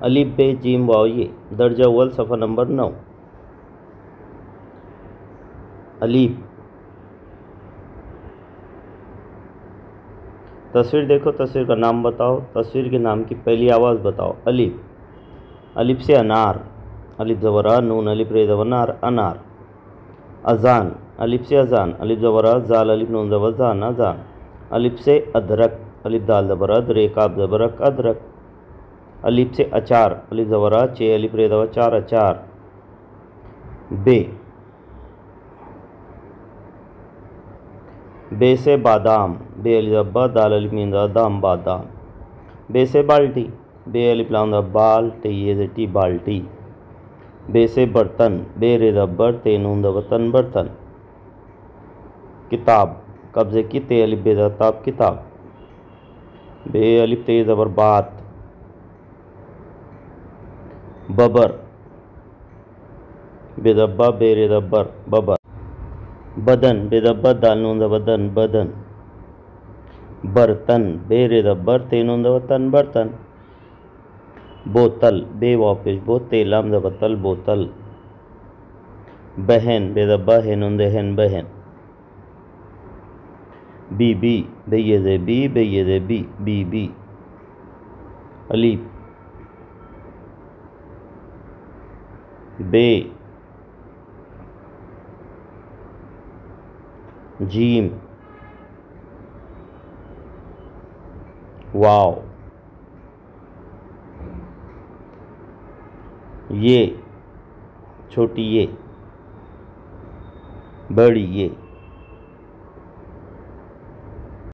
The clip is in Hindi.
अलिफ बे जीम वाव ये। दर्जा अव्वल सफ़ा नंबर 9। अलिफ। तस्वीर देखो, तस्वीर का नाम बताओ, तस्वीर के नाम की पहली आवाज़ बताओ। अलिफ। अलिफ से अनार। अलिफ ज़बर आ, नून अलिफ रे ज़बर नार, अनार। अजान। अलिफ से अजान। अलिफ ज़बर आ, जाल अलिफ नून ज़बर जान, अजान। अलिफ से अदरक। अलिफ दाल ज़बर अद, रे काब ज़बर अक, अदरक। अलिफ से अचार। अलिफ ज़बर आ, चे अलिफ रे ज़बर चार, अचार। बे। बे से बादाम। बे अलिफ ज़ब्बा, दाल अलिफ मीम ज़ा, दाम, बादाम। बे से बाल्टी। बे अलिफ लाम ज़ा, बाल, टे ये से टी, बाल्टी। बे से बर्तन। बे रे ज़ब्बर, ते नून ज़बर तन, बर्तन। किताब। कब्ज़े की, ते अलिफ बे ज़ा ताब, किताब। बे अलिफ ते ज़बर बात। बबर। बेदब्बा, बे रे ज़ब्बर, बबर। बदन। बेदब्बा, दाल नून ज़बर दन, बदन। बर्तन। बे रे ज़ब्बर, ते नून ज़बर तन, बर्तन। बोतल। बे वाव पेश बो, ते लाम ज़बर तल, बोतल। बहन। बेदब्बा, हे नून दे हन, बहन। बीबी। बे ये दे बी, बे ये दे बी, बीबी। अलीफ। बे। जीम। वाव। ये, छोटी ये, बड़ी ये।